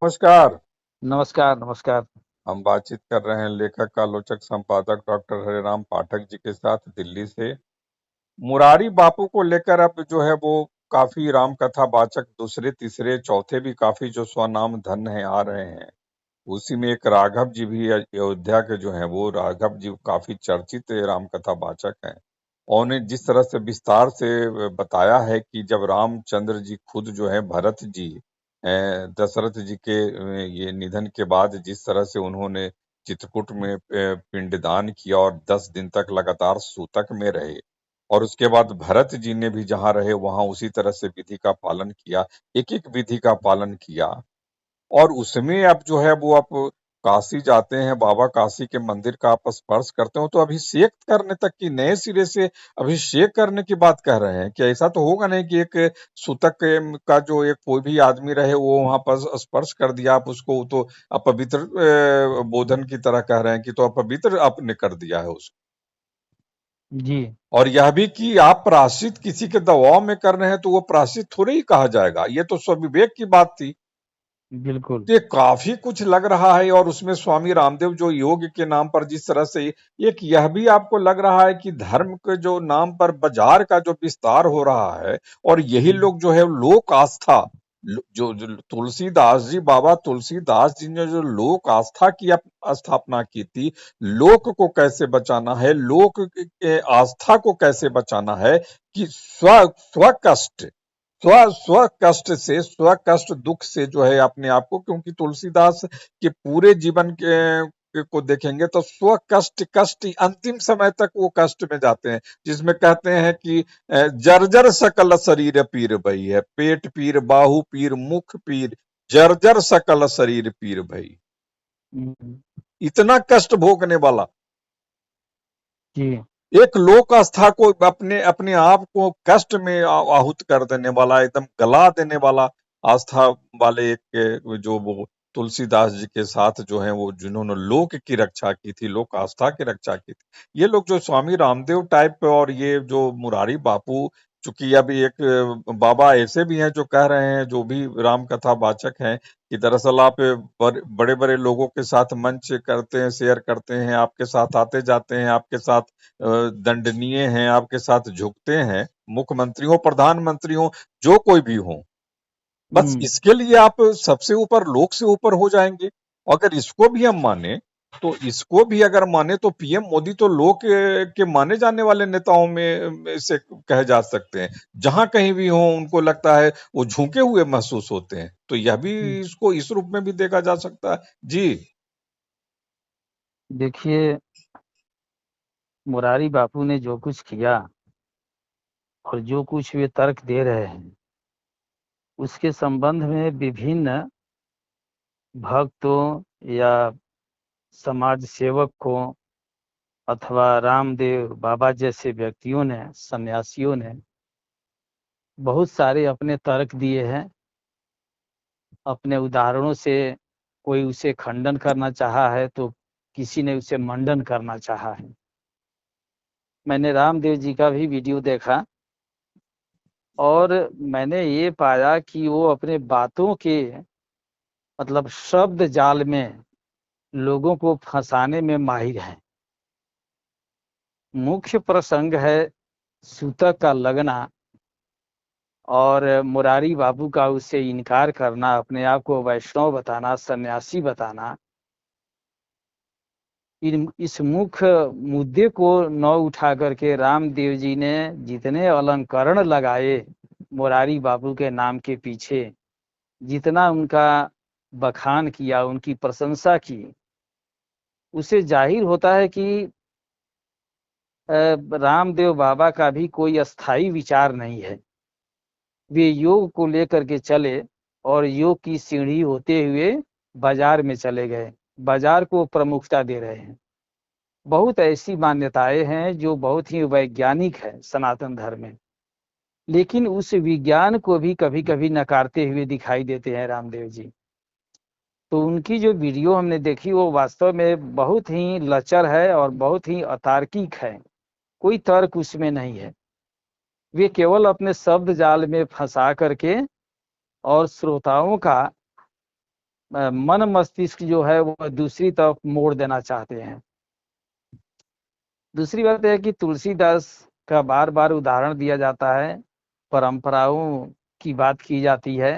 नमस्कार। नमस्कार, नमस्कार। हम बातचीत कर रहे हैं लेखक आलोचक संपादक डॉक्टर हरिराम पाठक जी के साथ दिल्ली से। मुरारी बापू को लेकर अब जो है वो काफी राम कथा वाचक दूसरे तीसरे चौथे भी काफी जो स्वनाम धन्य है आ रहे हैं। उसी में एक राघव जी भी अयोध्या के जो हैं वो राघव जी काफी चर्चित राम कथा वाचक हैं। और उन्हें जिस तरह से विस्तार से बताया है कि जब रामचंद्र जी खुद जो है भरत जी दशरथ जी के ये निधन के बाद जिस तरह से उन्होंने चित्रकूट में पिंडदान किया और 10 दिन तक लगातार सूतक में रहे, और उसके बाद भरत जी ने भी जहां रहे वहां उसी तरह से विधि का पालन किया, एक एक विधि का पालन किया। और उसमें अब जो है वो आप काशी जाते हैं, बाबा काशी के मंदिर का आप स्पर्श करते हो तो अभिषेक करने तक की नए सिरे से अभिषेक करने की बात कह रहे हैं। क्या ऐसा तो होगा नहीं कि एक सूतक का जो एक कोई भी आदमी रहे वो वहां पर स्पर्श कर दिया आप उसको तो अपवित्र बोधन की तरह कह रहे हैं कि तो अपवित्र आपने कर दिया है उसको। जी, और यह भी कि आप प्रायश्चित किसी के दबाव में कर रहे हैं तो वो प्रायश्चित थोड़ी ही कहा जाएगा, ये तो स्वविवेक की बात थी। बिल्कुल। ये काफी कुछ लग रहा है। और उसमें स्वामी रामदेव जो योग के नाम पर जिस तरह से एक यह भी आपको लग रहा है कि धर्म के जो नाम पर बाजार का जो विस्तार हो रहा है, और यही हुँ, लोग जो है लोक आस्था जो तुलसीदास जी, बाबा तुलसीदास जी ने जो लोक आस्था की स्थापना की थी, लोक को कैसे बचाना है, लोक के आस्था को कैसे बचाना है, कि स्व कष्ट स्व कष्ट से, स्व कष्ट दुख से जो है अपने आप को, क्योंकि तुलसीदास के पूरे जीवन को देखेंगे तो स्व कष्ट कष्ट ही अंतिम समय तक वो कष्ट में जाते हैं, जिसमें कहते हैं कि जर्जर सकल शरीर पीर भई है, पेट पीर, बाहु पीर, मुख पीर, जर्जर सकल शरीर पीर भई। हुँ, इतना कष्ट भोगने वाला जी, एक लोक आस्था को अपने अपने आप को कष्ट में आहूत कर देने वाला, एकदम गला देने वाला आस्था वाले एक जो वो तुलसीदास जी के साथ जो है वो जिन्होंने लोक की रक्षा की थी, लोक आस्था की रक्षा की थी, ये लोग जो स्वामी रामदेव टाइप और ये जो मुरारी बापू, चूंकि अभी एक बाबा ऐसे भी हैं जो कह रहे हैं, जो भी राम कथा वाचक हैं, कि दरअसल आप बड़े बड़े लोगों के साथ मंच करते हैं, शेयर करते हैं, आपके साथ आते जाते हैं, आपके साथ दंडनीय हैं, आपके साथ झुकते हैं, मुख्यमंत्री हो, प्रधानमंत्री हो, जो कोई भी हो, बस हुँ, इसके लिए आप सबसे ऊपर लोक से ऊपर हो जाएंगे। अगर इसको भी हम माने, तो इसको भी अगर माने तो पीएम मोदी तो लोक के माने जाने वाले नेताओं में से कहे जा सकते हैं। जहां कहीं भी हो उनको लगता है वो झुके हुए महसूस होते हैं, तो यह भी हुँ। इसको इस रूप में भी देखा जा सकता है। जी। देखिए, मुरारी बापू ने जो कुछ किया और जो कुछ वे तर्क दे रहे हैं, उसके संबंध में विभिन्न भक्तों या समाज सेवक को अथवा रामदेव बाबा जैसे व्यक्तियों ने, सन्यासियों ने बहुत सारे अपने तर्क दिए हैं। अपने उदाहरणों से कोई उसे खंडन करना चाहा है, तो किसी ने उसे मंडन करना चाहा है। मैंने रामदेव जी का भी वीडियो देखा और मैंने ये पाया कि वो अपने बातों के मतलब शब्द जाल में लोगों को फंसाने में माहिर हैं। मुख्य प्रसंग है सूतक का लगना और मुरारी बाबू का उससे इनकार करना, अपने आप को वैष्णव बताना, सन्यासी बताना। इस मुख्य मुद्दे को न उठा करके रामदेव जी ने जितने अलंकरण लगाए मुरारी बाबू के नाम के पीछे, जितना उनका बखान किया, उनकी प्रशंसा की, उससे जाहिर होता है कि रामदेव बाबा का भी कोई स्थायी विचार नहीं है। वे योग को लेकर के चले और योग की सीढ़ी होते हुए बाजार में चले गए, बाजार को प्रमुखता दे रहे हैं। बहुत ऐसी मान्यताएं हैं जो बहुत ही वैज्ञानिक है सनातन धर्म में, लेकिन उस विज्ञान को भी कभी कभी नकारते हुए दिखाई देते हैं रामदेव जी। तो उनकी जो वीडियो हमने देखी वो वास्तव में बहुत ही लचर है और बहुत ही अतार्किक है। कोई तर्क उसमें नहीं है। वे केवल अपने शब्द जाल में फंसा करके और श्रोताओं का मन मस्तिष्क जो है वो दूसरी तरफ मोड़ देना चाहते हैं। दूसरी बात यह है कि तुलसीदास का बार बार उदाहरण दिया जाता है, परंपराओं की बात की जाती है।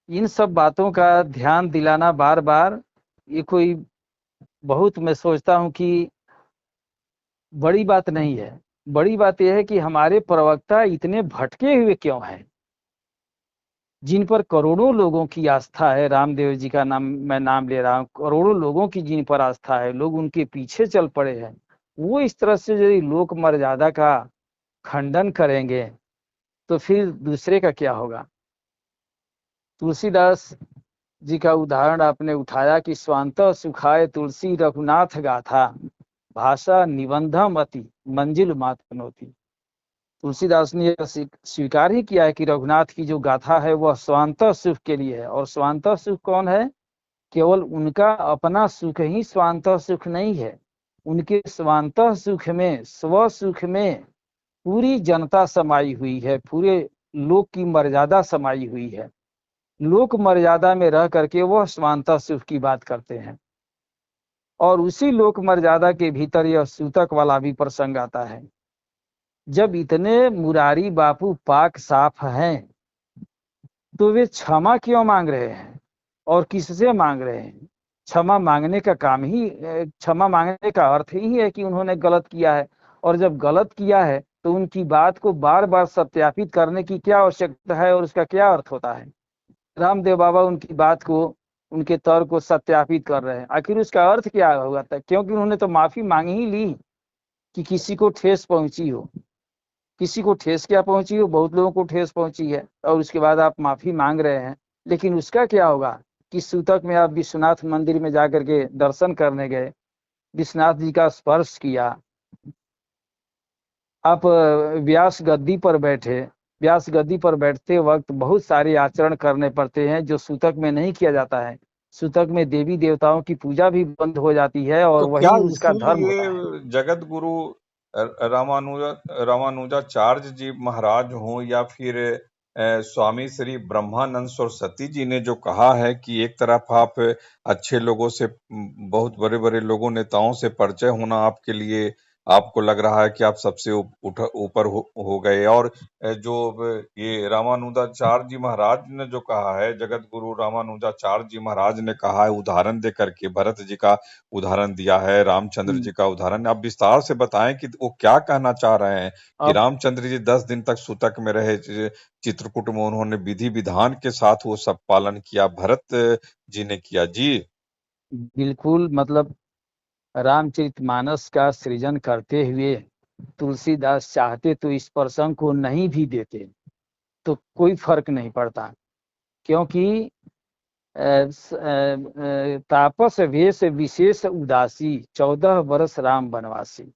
इन सब बातों का ध्यान दिलाना बार बार, ये कोई बहुत, मैं सोचता हूँ कि बड़ी बात नहीं है। बड़ी बात यह है कि हमारे प्रवक्ता इतने भटके हुए क्यों हैं, जिन पर करोड़ों लोगों की आस्था है। रामदेव जी का नाम मैं नाम ले रहा हूँ, करोड़ों लोगों की जिन पर आस्था है, लोग उनके पीछे चल पड़े हैं। वो इस तरह से यदि लोक मर्यादा का खंडन करेंगे तो फिर दूसरे का क्या होगा। तुलसीदास जी का उदाहरण आपने उठाया कि स्वांत सुखाय तुलसी रघुनाथ गाथा, भाषा निबंधम अति मंजिल मात पनोती। तुलसीदास ने यह स्वीकार ही किया है कि रघुनाथ की जो गाथा है वह स्वांत सुख के लिए है। और स्वांत सुख कौन है? केवल उनका अपना सुख ही स्वांत सुख नहीं है, उनके स्वांत सुख में, स्व सुख में पूरी जनता समाई हुई है, पूरे लोक की मर्यादा समाई हुई है। लोक मर्यादा में रह करके वह स्वांत सुख की बात करते हैं। और उसी लोक मर्यादा के भीतर यह सूतक वाला भी प्रसंग आता है। जब इतने मुरारी बापू पाक साफ हैं तो वे क्षमा क्यों मांग रहे हैं और किससे मांग रहे हैं? क्षमा मांगने का काम ही, क्षमा मांगने का अर्थ ही है कि उन्होंने गलत किया है। और जब गलत किया है तो उनकी बात को बार बार सत्यापित करने की क्या आवश्यकता है और उसका क्या अर्थ होता है? रामदेव बाबा उनकी बात को, उनके तर्क को सत्यापित कर रहे हैं, आखिर उसका अर्थ क्या होगा था? क्योंकि उन्होंने तो माफी मांग ही ली कि किसी को ठेस पहुंची हो। किसी को ठेस क्या पहुंची हो? बहुत लोगों को ठेस पहुंची है, और उसके बाद आप माफी मांग रहे हैं। लेकिन उसका क्या होगा कि सूतक में आप विश्वनाथ मंदिर में जाकर के दर्शन करने गए, विश्वनाथ जी का स्पर्श किया, आप व्यास गद्दी पर बैठे, व्यास गद्दी पर बैठते वक्त बहुत सारे आचरण करने पड़ते हैं जो सूतक में नहीं किया जाता है। सूतक में देवी देवताओं की पूजा भी बंद हो जाती है और तो क्या वही उसका धर्म इसीलिए होता है। जगत गुरु रामानुजाचार्य जी महाराज हों या फिर स्वामी श्री ब्रह्मानंद सरस्वती जी ने जो कहा है कि एक तरफ आप अच्छे लोगों से, बहुत बड़े बड़े लोगों, नेताओं से परिचय होना आपके लिए, आपको लग रहा है कि आप सबसे ऊपर हो गए, और ये रामानुजाचार्य जी महाराज ने जो कहा है, जगत गुरु रामानुजाचार्य जी महाराज ने कहा है, उदाहरण दे करके भरत जी का उदाहरण दिया है, रामचंद्र जी का उदाहरण। आप विस्तार से बताएं कि वो क्या कहना चाह रहे हैं कि अब रामचंद्र जी 10 दिन तक सूतक में रहे, चित्रकूट में उन्होंने विधि विधान के साथ वो सब पालन किया, भरत जी ने किया जी। बिल्कुल, मतलब रामचरितमानस का सृजन करते हुए तुलसीदास चाहते तो इस प्रसंग को नहीं भी देते तो कोई फर्क नहीं पड़ता। क्योंकि तापस वेश विशेष उदासी, 14 वर्ष राम वनवासी।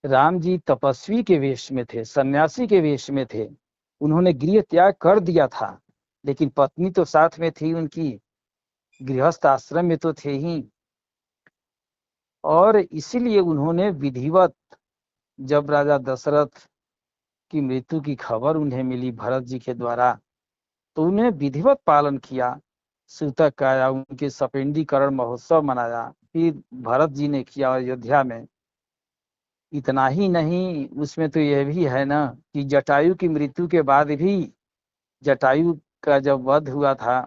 राम जी तपस्वी के वेश में थे, सन्यासी के वेश में थे, उन्होंने गृह त्याग कर दिया था, लेकिन पत्नी तो साथ में थी उनकी, गृहस्थ आश्रम में तो थे ही। और इसीलिए उन्होंने विधिवत, जब राजा दशरथ की मृत्यु की खबर उन्हें मिली भरत जी के द्वारा, तो उन्हें विधिवत पालन किया, सूतक का या उनके सपिंडीकरण महोत्सव मनाया, फिर भरत जी ने किया अयोध्या में। इतना ही नहीं, उसमें तो यह भी है ना कि जटायु की मृत्यु के बाद भी, जटायु का जब वध हुआ था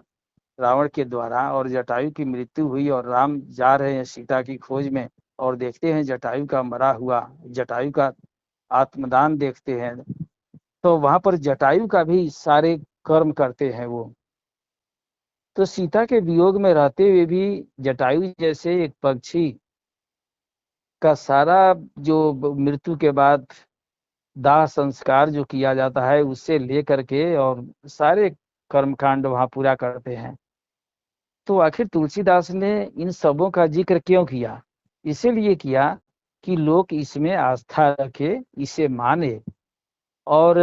रावण के द्वारा और जटायु की मृत्यु हुई और राम जा रहे हैं सीता की खोज में और देखते हैं जटायु का मरा हुआ, जटायु का आत्मदान देखते हैं, तो वहां पर जटायु का भी सारे कर्म करते हैं वो। तो सीता के वियोग में रहते हुए भी जटायु जैसे एक पक्षी का सारा जो मृत्यु के बाद दाह संस्कार जो किया जाता है उससे लेकर के और सारे कर्मकांड वहां पूरा करते हैं। तो आखिर तुलसीदास ने इन सबों का जिक्र क्यों किया? इसीलिए किया कि लोग इसमें आस्था रखे, इसे माने। और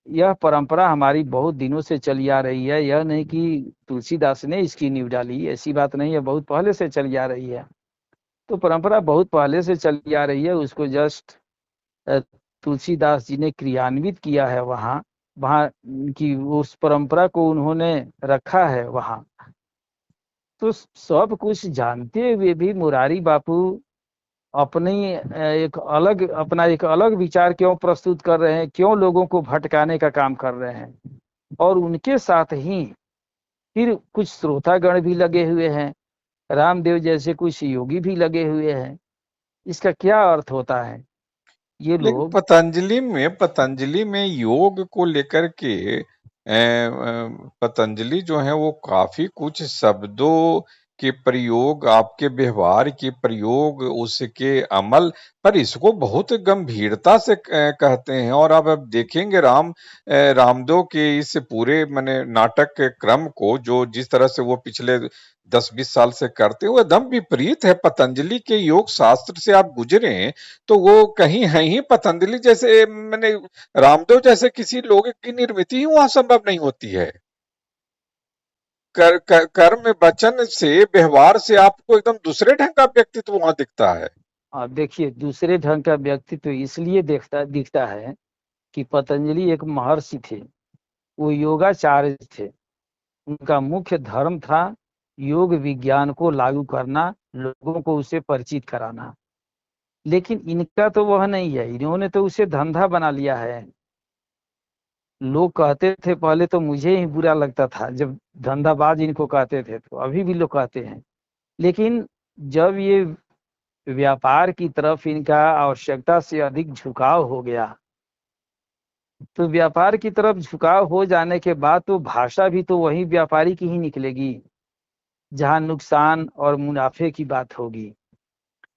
यह परंपरा हमारी बहुत दिनों से चली आ रही है, यह नहीं कि तुलसीदास ने इसकी नींव डाली, ऐसी बात नहीं है, बहुत पहले से चली आ रही है। तो परंपरा बहुत पहले से चली आ रही है, उसको जस्ट तुलसीदास जी ने क्रियान्वित किया है वहाँ वहाँ की उस परंपरा को उन्होंने रखा है वहाँ। तो सब कुछ जानते हुए भी मुरारी बापू अपना एक अलग विचार क्यों प्रस्तुत कर रहे हैं, क्यों लोगों को भटकाने का काम कर रहे हैं। और उनके साथ ही फिर कुछ श्रोतागण भी लगे हुए हैं, रामदेव जैसे कुछ योगी भी लगे हुए हैं। इसका क्या अर्थ होता है? ये लेकिन लोग पतंजलि में योग को लेकर के पतंजलि जो है वो काफी कुछ शब्दों के प्रयोग, आपके व्यवहार के प्रयोग, उसके अमल पर इसको बहुत गंभीरता से कहते हैं। और अब देखेंगे रामदेव के इस पूरे माने नाटक के क्रम को, जो जिस तरह से वो पिछले 10-20 साल से करते हुए एकदम विपरीत है। पतंजलि के योग शास्त्र से आप गुजरे तो वो कहीं है ही पतंजलि जैसे, मैंने रामदेव जैसे किसी लोग की निर्मिति ही वहां संभव नहीं होती है। कर्म वचन से, व्यवहार से आपको एकदम दूसरे ढंग का व्यक्तित्व वहां दिखता है। आप देखिए, दूसरे ढंग का व्यक्तित्व इसलिए दिखता है कि पतंजलि एक महर्षि थे, वो योगाचार्य थे। उनका मुख्य धर्म था योग विज्ञान को लागू करना, लोगों को उसे परिचित कराना। लेकिन इनका तो वह नहीं है, इन्होंने तो उसे धंधा बना लिया है। लोग कहते थे, पहले तो मुझे ही बुरा लगता था जब धंधाबाज इनको कहते थे, तो अभी भी लोग कहते हैं। लेकिन जब ये व्यापार की तरफ इनका आवश्यकता से अधिक झुकाव हो गया, तो व्यापार की तरफ झुकाव हो जाने के बाद तो भाषा भी तो वही व्यापारी की ही निकलेगी, जहां नुकसान और मुनाफे की बात होगी।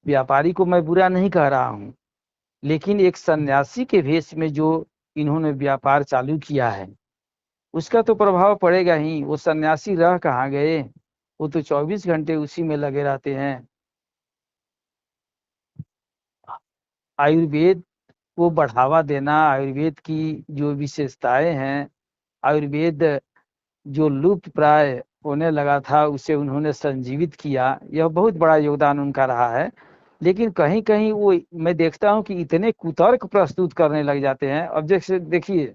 व्यापारी को मैं बुरा नहीं कह रहा हूं, लेकिन एक सन्यासी के भेष में जो इन्होंने व्यापार चालू किया है, उसका तो प्रभाव पड़ेगा ही। वो सन्यासी रह कहाँ गए? वो तो 24 घंटे उसी में लगे रहते हैं। आयुर्वेद को बढ़ावा देना, आयुर्वेद की जो विशेषताएं हैं, आयुर्वेद जो लुप्त प्राय होने लगा था, उसे उन्होंने संजीवित किया। यह बहुत बड़ा योगदान उनका रहा है। लेकिन कहीं कहीं वो, मैं देखता हूँ कि इतने कुतर्क प्रस्तुत करने लग जाते हैं। अब जैसे देखिए,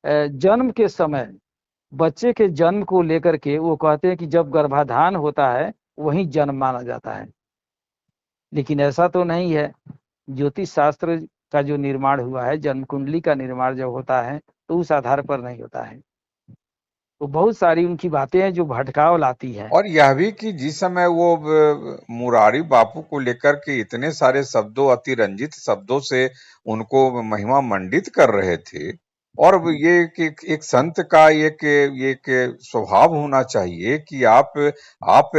जन्म के समय बच्चे के जन्म को लेकर के वो कहते हैं कि जब गर्भाधान होता है वही जन्म माना जाता है। लेकिन ऐसा तो नहीं है। ज्योतिष शास्त्र का जो निर्माण हुआ है, जन्म कुंडली का निर्माण जब होता है, तो उस आधार पर नहीं होता है। तो बहुत सारी उनकी बातें हैं जो भटकाव लाती है। और यह भी कि जिस समय वो मुरारी बापू को लेकर के इतने सारे शब्दों, अतिरंजित शब्दों से उनको महिमा मंडित कर रहे थे, और ये कि एक संत का एक एक स्वभाव होना चाहिए कि आप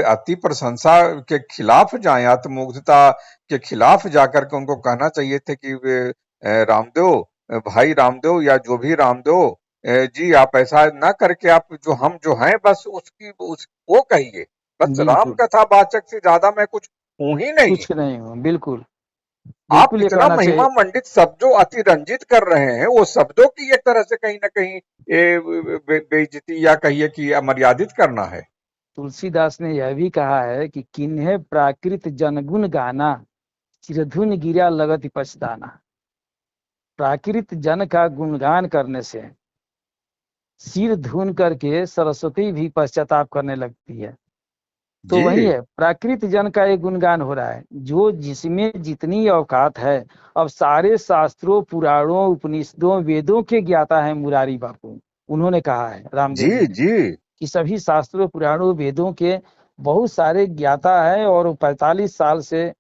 अति प्रशंसा के खिलाफ जाएं, आत्ममुग्धता के खिलाफ जाकर के उनको कहना चाहिए थे कि रामदेव, भाई रामदेव या जो भी रामदेव जी, आप ऐसा ना करके आप जो हैं बस वो कहिए। बस राम बिल्कुल, कथा वाचक से ज्यादा मैं कुछ हूं ही नहीं। कुछ नहीं हो। बिल्कुल, आप बिल्कुल ये इतना कहना महिमा चाहिए। मंडित शब्दों अतिरंजित कर रहे हैं, वो शब्दों की एक तरह से कहीं ना कहीं बेइज्जती या कहिए कि अमर्यादित करना है। तुलसीदास ने यह भी कहा है कि किन्हे प्राकृत जनगुण गाना, चिरधुन गिरा लगत पछताना। प्राकृत जन का गुणगान करने से सिर धुन करके सरस्वती भी पश्चाताप करने लगती है। तो वही जी है, प्राकृत जन का एक गुणगान हो रहा है, जो जिसमें जितनी औकात है। अब सारे शास्त्रों, पुराणों, उपनिषदों, वेदों के ज्ञाता है मुरारी बापू। उन्होंने कहा है, रामदेव जी जी ने, जी कि सभी शास्त्रों, पुराणों, वेदों के बहुत सारे ज्ञाता है। और वो 45 साल से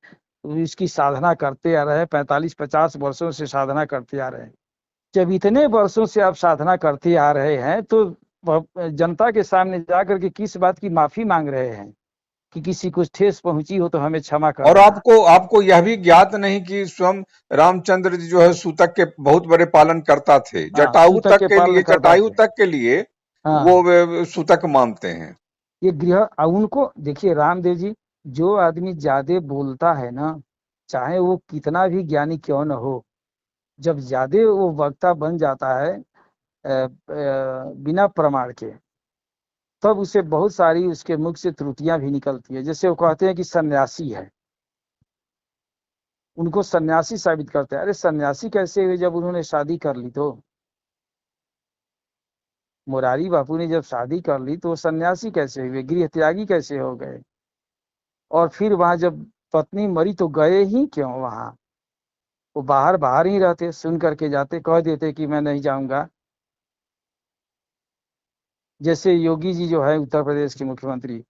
इसकी साधना करते आ रहे हैं, 45-50 वर्षों से साधना करते आ रहे हैं। जब इतने वर्षों से आप साधना करते आ रहे हैं, तो जनता के सामने जाकर के किस बात की माफी मांग रहे हैं कि किसी को ठेस पहुंची हो तो हमें क्षमा कर और देना। आपको आपको यह भी ज्ञात नहीं कि स्वयं रामचंद्र जी जो है सूतक के बहुत बड़े पालन करता थे, हाँ, सूतक के पालन करता जटायु थे। तक के लिए वो हाँ, सूतक मानते हैं। ये गृह उनको देखिए, रामदेव जी, जो आदमी ज्यादा बोलता है ना, चाहे वो कितना भी ज्ञानी क्यों न हो, जब ज्यादा वो वक्ता बन जाता है बिना प्रमाण के, तब उसे बहुत सारी उसके मुख से त्रुटियां भी निकलती है। जैसे वो कहते हैं कि सन्यासी है, उनको सन्यासी साबित करते हैं। अरे सन्यासी कैसे हुए जब उन्होंने शादी कर ली? तो मुरारी बापू ने जब शादी कर ली तो वो सन्यासी कैसे हुए, गृह त्यागी कैसे हो गए? और फिर वहां जब पत्नी मरी तो गए ही क्यों वहां? वो बाहर बाहर ही रहते, सुन करके जाते, कह देते कि मैं नहीं जाऊंगा। जैसे योगी जी जो है उत्तर प्रदेश के मुख्यमंत्री,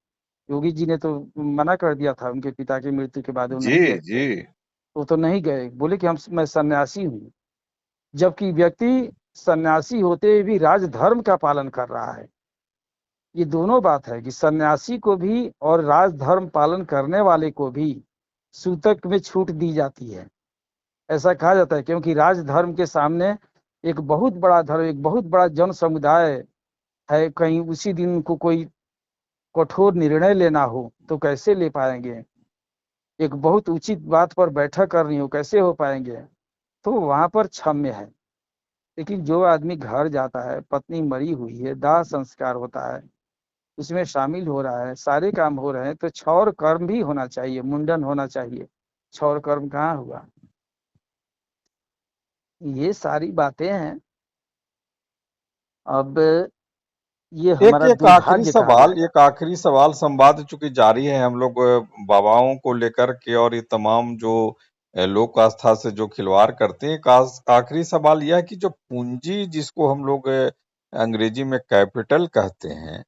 योगी जी ने तो मना कर दिया था, उनके पिता की मृत्यु के बाद वो जी नहीं गए। जी। वो तो नहीं गए, बोले कि हम मैं सन्यासी हूँ। जबकि व्यक्ति सन्यासी होते हुए भी राजधर्म का पालन कर रहा है। ये दोनों बात है कि सन्यासी को भी और राजधर्म पालन करने वाले को भी सूतक में छूट दी जाती है। ऐसा कहा जाता है क्योंकि राजधर्म के सामने एक बहुत बड़ा धर्म, एक बहुत बड़ा जन समुदाय है, कहीं उसी दिन उनको कोई कठोर निर्णय लेना हो तो कैसे ले पाएंगे? एक बहुत उचित बात पर बैठक करनी हो कैसे हो पाएंगे? तो वहां पर क्षम्य है। लेकिन जो आदमी घर जाता है, पत्नी मरी हुई है, दाह संस्कार होता है, उसमें शामिल हो रहा है, सारे काम हो रहे हैं, तो क्षौर कर्म भी होना चाहिए, मुंडन होना चाहिए। क्षौर कर्म कहाँ हुआ? ये सारी बातें हैं। अब ये एक हमारा एक आखिरी दुर्भाग्य कहा सवाल, जाएगा। एक आखिरी सवाल, संवाद चूंकि जारी है हम लोग बाबाओं को लेकर के और ये तमाम जो लोक आस्था से जो खिलवाड़ करते हैं, एक आखिरी सवाल यह है कि जो पूंजी जिसको हम लोग अंग्रेजी में कैपिटल कहते हैं,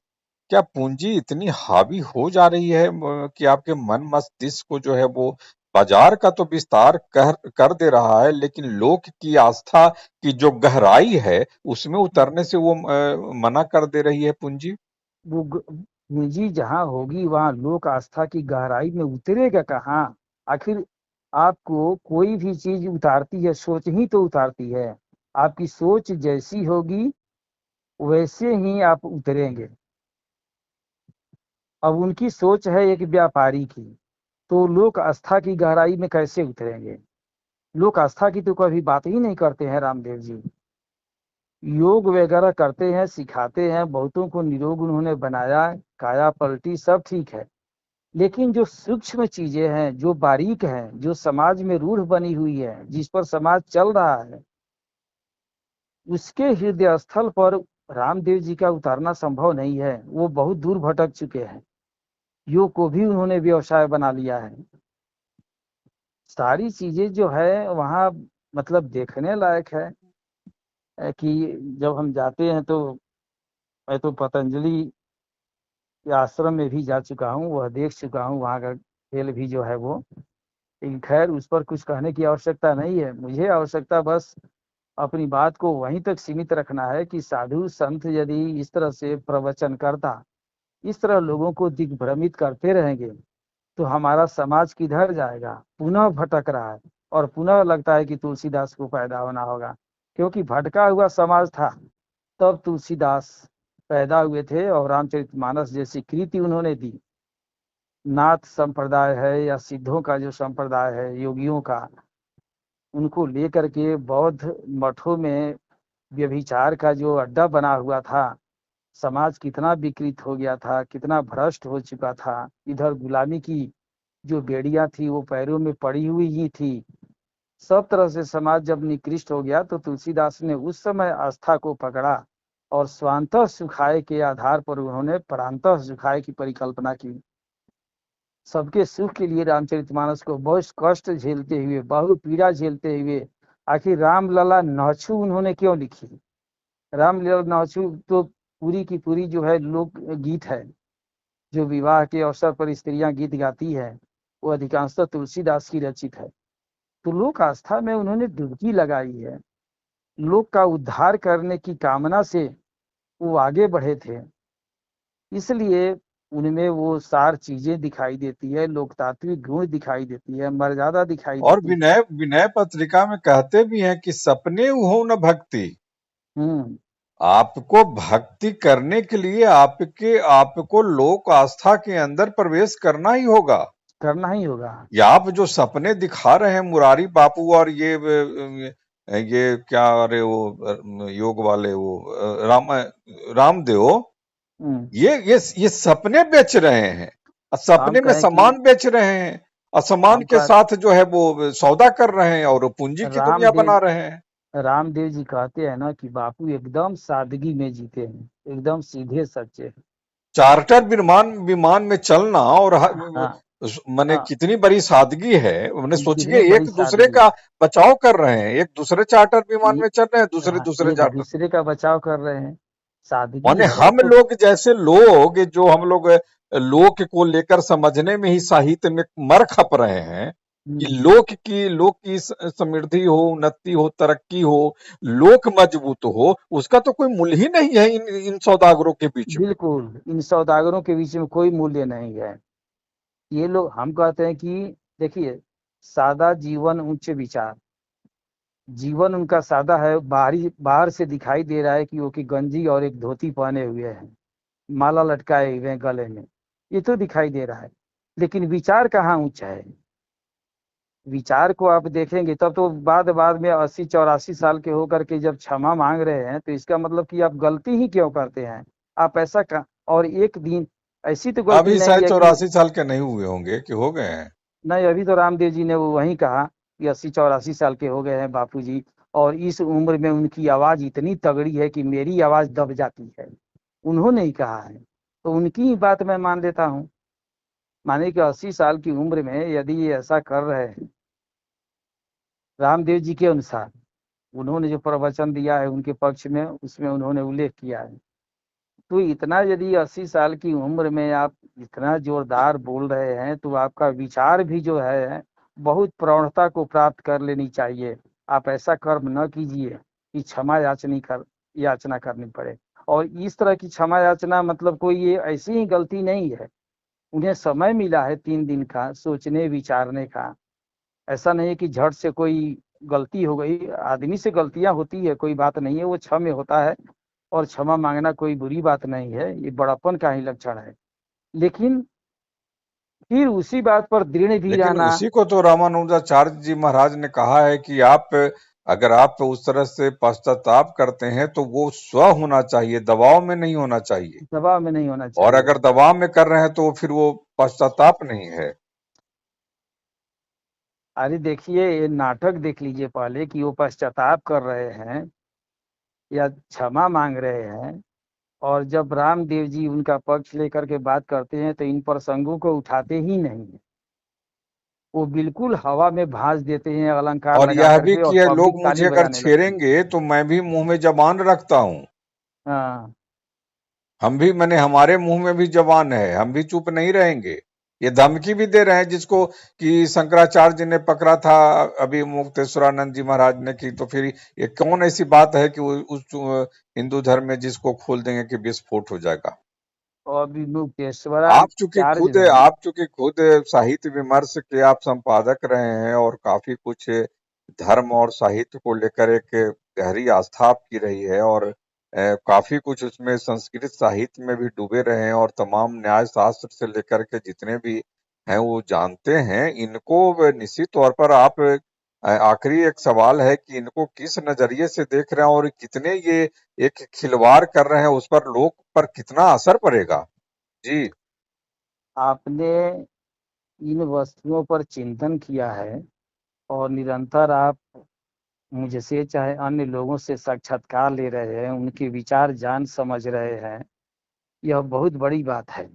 क्या पूंजी इतनी हावी हो जा रही है कि आपके मन मस्तिष्क को जो है वो बाजार का तो विस्तार कर दे रहा है, लेकिन लोक की आस्था की जो गहराई है उसमें उतरने से वो मना कर दे रही है पूंजी। वो पूंजी जहाँ होगी वहां लोक आस्था की गहराई में उतरेगा कहाँ? आखिर आपको कोई भी चीज उतारती है, सोच ही तो उतारती है। आपकी सोच जैसी होगी वैसे ही आप उतरेंगे। अब उनकी सोच है एक व्यापारी की, तो लोक आस्था की गहराई में कैसे उतरेंगे? लोक आस्था की तो कभी बात ही नहीं करते हैं रामदेव जी। योग वगैरह करते हैं, सिखाते हैं, बहुतों को निरोग उन्होंने बनाया, काया पलटी, सब ठीक है। लेकिन जो सूक्ष्म चीजें हैं, जो बारीक हैं, जो समाज में रूढ़ बनी हुई है, जिस पर समाज चल रहा है, उसके हृदय स्थल पर रामदेव जी का उतारना संभव नहीं है। वो बहुत दूर भटक चुके हैं। योग को भी उन्होंने व्यवसाय बना लिया है। सारी चीजें जो है वहाँ मतलब देखने लायक है। कि जब हम जाते हैं तो मैं तो पतंजलि के आश्रम में भी जा चुका हूँ, वह देख चुका हूँ, वहाँ का खेल भी जो है वो। लेकिन खैर उस पर कुछ कहने की आवश्यकता नहीं है। मुझे आवश्यकता बस अपनी बात को वहीं तक सीमित रखना है कि साधु संत यदि इस तरह से प्रवचन करता, इस तरह लोगों को दिग्भ्रमित करते रहेंगे तो हमारा समाज किधर जाएगा? पुनः भटक रहा है और पुनः लगता है कि तुलसीदास को पैदा होना होगा, क्योंकि भटका हुआ समाज था तब तुलसीदास पैदा हुए थे और रामचरितमानस जैसी कृति उन्होंने दी। नाथ संप्रदाय है या सिद्धों का जो संप्रदाय है, योगियों का, उनको लेकर के बौद्ध मठों में व्यभिचार का जो अड्डा बना हुआ था, समाज कितना विकृत हो गया था, कितना भ्रष्ट हो चुका था। इधर गुलामी की जो बेड़ियां थी वो पैरों में पड़ी हुई ही थी। सब तरह से समाज जब निकृष्ट हो गया तो तुलसीदास ने उस समय आस्था को पकड़ा और स्वांतः सुखाय के आधार पर उन्होंने परांतः सुखाय की परिकल्पना की। सबके सुख के लिए रामचरितमानस को बहुत कष्ट झेलते हुए, बहुत पीड़ा झेलते हुए आखिर रामलला नहछू उन्होंने क्यों लिखी? रामलला नहछू तो पूरी की पूरी जो है लोक गीत है। जो विवाह के अवसर पर स्त्रियां गीत गाती है वो अधिकांशतः तुलसीदास की रचित है। तो लोक आस्था में उन्होंने डुबकी लगाई है। लोक का उद्धार करने की कामना से वो आगे बढ़े थे, इसलिए उनमें वो सार चीजें दिखाई देती है, लोकतात्विक गुण दिखाई देती है, मर्यादा दिखाई और देती है। विनय विनय पत्रिका में कहते भी हैं कि सपने हो न भक्ति। हम्म। आपको भक्ति करने के लिए आपको लोक आस्था के अंदर प्रवेश करना ही होगा। करना ही होगा। या आप जो सपने दिखा रहे हैं मुरारी बापू और ये क्या, अरे वो योग वाले वो रामदेव, हम्म। ये सपने बेच रहे हैं और हम सपने में कहें कि सामान बेच रहे हैं और सामान हम के का साथ जो है वो सौदा कर रहे हैं और पूंजी की दुनिया रामदेव बना रहे हैं। रामदेव जी कहते हैं ना कि बापू एकदम सादगी में जीते हैं, एकदम सीधे सच्चे हैं। चार्टर विमान विमान में चलना और हाँ माने हाँ, कितनी बड़ी सादगी है। मैंने कितनी सोचिए बड़ी एक दूसरे सादगी। का बचाव कर रहे हैं, एक दूसरे चार्टर विमान ये में चल रहे हैं, दूसरे हाँ, दूसरे एक चार्टर। दूसरे का बचाव कर रहे हैं, सादगी माने है हम तो। लोग जैसे लोग जो हम लोग लोक को लेकर समझने में ही साहित्य में मर खप रहे हैं कि हम्म, लोक की समृद्धि हो, उन्नति हो, तरक्की हो, लोक मजबूत हो, उसका तो कोई मूल्य ही नहीं है इन सौदागरों के बीच में। बिल्कुल इन सौदागरों के बीच में कोई मूल्य नहीं है। ये लोग हम कहते हैं कि देखिए, सादा जीवन उच्च विचार। जीवन उनका सादा है, बाहर से दिखाई दे रहा है कि वो की गंजी और एक धोती पहने हुए हैं, माला लटकाए हुए हैं गले में, ये तो दिखाई दे रहा है। लेकिन विचार कहाँ ऊंचा है। विचार को आप देखेंगे तब तो बाद बाद में 80 84 साल के होकर के जब क्षमा मांग रहे हैं, तो इसका मतलब कि आप गलती ही क्यों करते हैं। आप ऐसा का और एक दिन ऐसी तो गलती अभी नहीं शायद है कि। 84 साल के नहीं हुए होंगे कि हो गए हैं। नहीं, अभी तो रामदेव जी ने वो वही कहा कि 80 84 साल के हो गए हैं बापू जी, और इस उम्र में उनकी आवाज इतनी तगड़ी है कि मेरी आवाज दब जाती है। उन्होंने ही कहा है, तो उनकी ही बात मैं मान लेता हूँ। माने कि 80 साल की उम्र में यदि ये ऐसा कर रहे हैं रामदेव जी के अनुसार, उन्होंने जो प्रवचन दिया है उनके पक्ष में, उसमें उन्होंने उल्लेख किया है, तो इतना यदि 80 साल की उम्र में आप इतना जोरदार बोल रहे हैं, तो आपका विचार भी जो है बहुत प्रौढ़ता को प्राप्त कर लेनी चाहिए। आप ऐसा कर्म न कीजिए कि याचना करनी पड़े। और इस तरह की क्षमा याचना मतलब कोई ये ऐसी ही गलती नहीं है। उन्हें समय मिला है 3 दिन का सोचने विचारने का। ऐसा नहीं है कि झट से कोई गलती हो गई, आदमी से गलतियां होती है, कोई बात नहीं है, वो क्षम्य होता है। और क्षमा मांगना कोई बुरी बात नहीं है, ये बड़प्पन का ही लक्षण है। लेकिन फिर उसी बात पर दृढ़ भी लेकिन रहना। उसी को तो रामानुजाचार्य जी महाराज ने कहा है कि अगर आप उस तरह से पश्चाताप करते हैं तो वो स्व होना चाहिए, दबाव में नहीं होना चाहिए। दबाव में नहीं होना और चाहिए। अगर दबाव में कर रहे हैं तो फिर वो पश्चाताप नहीं है। अरे देखिए, ये नाटक देख लीजिए पहले कि वो पश्चाताप कर रहे हैं या क्षमा मांग रहे हैं। और जब रामदेव जी उनका पक्ष लेकर के बात करते हैं तो इन प्रसंगों को उठाते ही नहीं है। वो बिल्कुल हवा में भांज देते हैं अलंकार और लगा यह भी करके, और कि ये लोग पब्लिक ताली मुझे अगर बजाने लगती है। छेड़ेंगे तो मैं भी मुंह में जबान रखता हूँ। हाँ, हम भी मैंने हमारे मुंह में भी जबान है, हम भी चुप नहीं रहेंगे। ये धमकी भी दे रहे हैं जिसको कि शंकराचार्य जी ने पकड़ा था, अभी मुक्तेश्वरानंद जी महाराज ने की, तो फिर ये कौन ऐसी बात है कि उस हिंदू धर्म में जिसको खोल देंगे कि विस्फोट हो जाएगा। और विमुक्तेश्वराचार्य ने। आप चूंकि खुद साहित्य विमर्श के आप संपादक रहे हैं और काफी कुछ धर्म और साहित्य को लेकर एक गहरी आस्था आपकी रही है, और काफी कुछ उसमें संस्कृत साहित्य में भी डूबे रहे हैं, और तमाम न्याय शास्त्र से लेकर के जितने भी हैं वो जानते हैं इनको। निश्चित तौर पर आप आखिरी एक सवाल है कि इनको किस नजरिए से देख रहे हैं और कितने ये एक खिलवाड़ कर रहे हैं, उस पर लोग पर कितना असर पड़ेगा। जी। आपने इन वस्तुओं पर चिंतन किया है, और निरंतर आप मुझसे चाहे अन्य लोगों से साक्षात्कार ले रहे हैं, उनके विचार जान समझ रहे हैं, यह बहुत बड़ी बात है।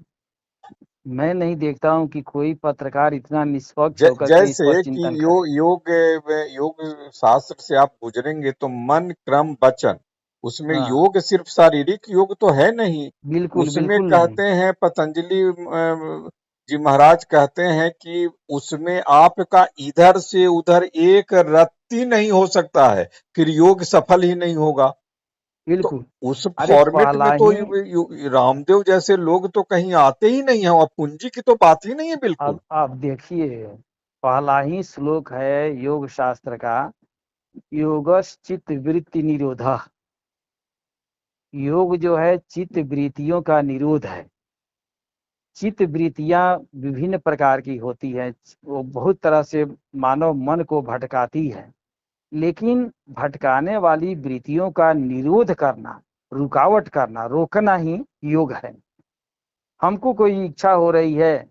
मैं नहीं देखता हूं कि कोई पत्रकार इतना निष्पक्ष होकर के इस जैसे पर कि चिंतन करे। योग शास्त्र से आप गुजरेंगे तो मन क्रम वचन, उसमें हाँ, योग सिर्फ शारीरिक योग तो है नहीं। बिल्कुल उसमें बिल्कुल नहीं। कहते हैं पतंजलि जी महाराज कहते हैं कि उसमें आपका इधर से उधर एक रत्ती नहीं हो सकता है, फिर योग सफल ही नहीं होगा। तो बिल्कुल। उस अरे फॉर्मेट में पहला तो ही, रामदेव जैसे लोग तो कहीं आते ही नहीं है, और पूंजी की तो बात ही नहीं है बिल्कुल। अब आप देखिए, पहला ही श्लोक है योग शास्त्र का, योगस चित्त वृत्ति निरोधा। योग जो है चित्त वृत्तियों का निरोध है। चित्त वृत्तियां विभिन्न प्रकार की होती हैं, वो बहुत तरह से मानव मन को भटकाती है। लेकिन भटकाने वाली वृत्तियों का निरोध करना, रुकावट करना, रोकना ही योग है। हमको कोई इच्छा हो रही है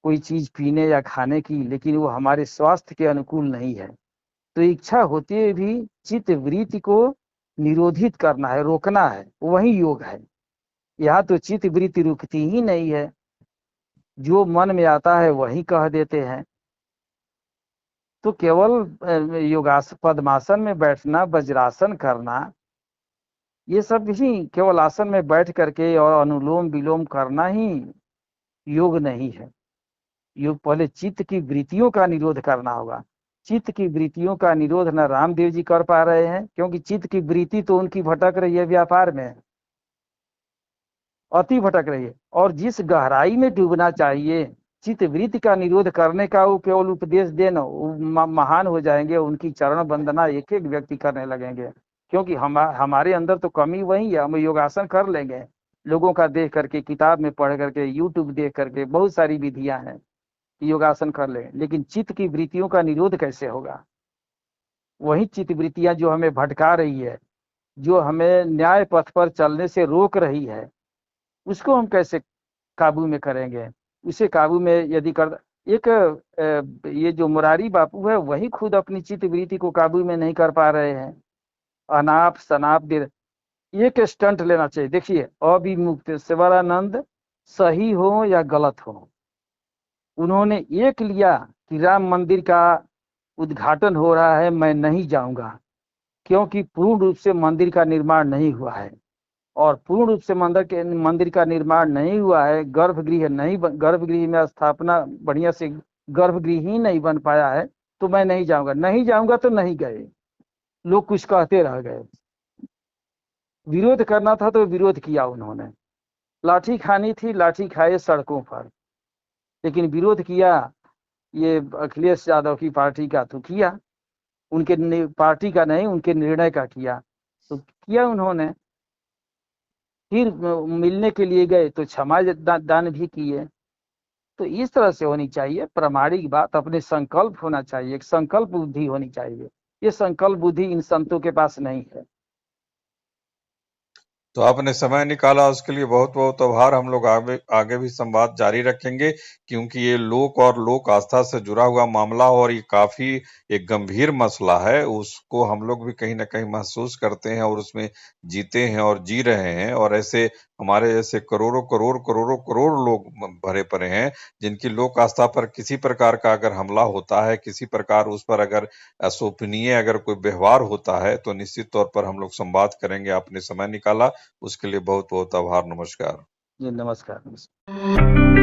कोई चीज पीने या खाने की, लेकिन वो हमारे स्वास्थ्य के अनुकूल नहीं है, तो इच्छा होते हुए भी चित्त वृत्ति को निरोधित करना है, रोकना है, वही योग है। यहाँ तो चित्त वृत्ति रुकती ही नहीं है, जो मन में आता है वही कह देते हैं। तो केवल योगासन, पद्मासन में बैठना, वज्रासन करना, ये सब ही केवल आसन में बैठ करके और अनुलोम विलोम करना ही योग नहीं है। योग पहले चित्त की वृत्तियों का निरोध करना होगा। चित्त की वृत्तियों का निरोध न रामदेव जी कर पा रहे हैं, क्योंकि चित्त की वृत्ति तो उनकी भटक रही है व्यापार में, अति भटक रही है। और जिस गहराई में डूबना चाहिए, चित्त वृत्ति का निरोध करने का वो केवल उपदेश देना, महान हो जाएंगे, उनकी चरण वंदना एक एक व्यक्ति करने लगेंगे। क्योंकि हमारे अंदर तो कमी वही है। हम योगासन कर लेंगे लोगों का देख करके, किताब में पढ़ करके, यूट्यूब देख करके, बहुत सारी विधियां हैं, योगासन कर ले, लेकिन चित्त की वृत्तियों का निरोध कैसे होगा? वही चित्त वृत्तियां जो हमें भटका रही है, जो हमें न्याय पथ पर चलने से रोक रही है, उसको हम कैसे काबू में करेंगे? उसे काबू में यदि कर एक ये जो मुरारी बापू है, वही खुद अपनी चित्त वृत्ति को काबू में नहीं कर पा रहे हैं। अनाप शनाप दे, एक स्टंट लेना चाहिए। देखिए, अभिमुक्त शिवानंद सही हो या गलत हो, उन्होंने एक लिया कि राम मंदिर का उद्घाटन हो रहा है, मैं नहीं जाऊंगा, क्योंकि पूर्ण रूप से मंदिर का निर्माण नहीं हुआ है। और पूर्ण रूप से मंदिर का निर्माण नहीं हुआ है, गर्भगृह नहीं, गर्भगृह में स्थापना बढ़िया से गर्भगृह ही नहीं बन पाया है, तो मैं नहीं जाऊंगा। नहीं जाऊंगा तो नहीं गए, लोग कुछ कहते रह गए। विरोध करना था तो विरोध किया उन्होंने, लाठी खानी थी, लाठी खाए सड़कों पर, लेकिन विरोध किया ये अखिलेश यादव की पार्टी का तो किया, उनके पार्टी का नहीं, उनके निर्णय का किया, तो किया उन्होंने। फिर मिलने के लिए गए तो क्षमा दान भी किए। तो इस तरह से होनी चाहिए प्रामाणिक बात, अपने संकल्प होना चाहिए, एक संकल्प बुद्धि होनी चाहिए। ये संकल्प बुद्धि इन संतों के पास नहीं है। तो आपने समय निकाला, उसके लिए बहुत बहुत आभार। हम लोग आगे भी संवाद जारी रखेंगे, क्योंकि ये लोक और लोक आस्था से जुड़ा हुआ मामला और ये काफी एक गंभीर मसला है। उसको हम लोग भी कहीं ना कहीं महसूस करते हैं और उसमें जीते हैं और जी रहे हैं। और ऐसे हमारे जैसे करोड़ों करोड़ करोड़ों करोड़ लोग भरे पड़े हैं, जिनकी लोक आस्था पर किसी प्रकार का अगर हमला होता है, किसी प्रकार उस पर अगर अशोभनीय अगर कोई व्यवहार होता है, तो निश्चित तौर पर हम लोग संवाद करेंगे। आपने समय निकाला, उसके लिए बहुत बहुत आभार। नमस्कार। जी नमस्कार।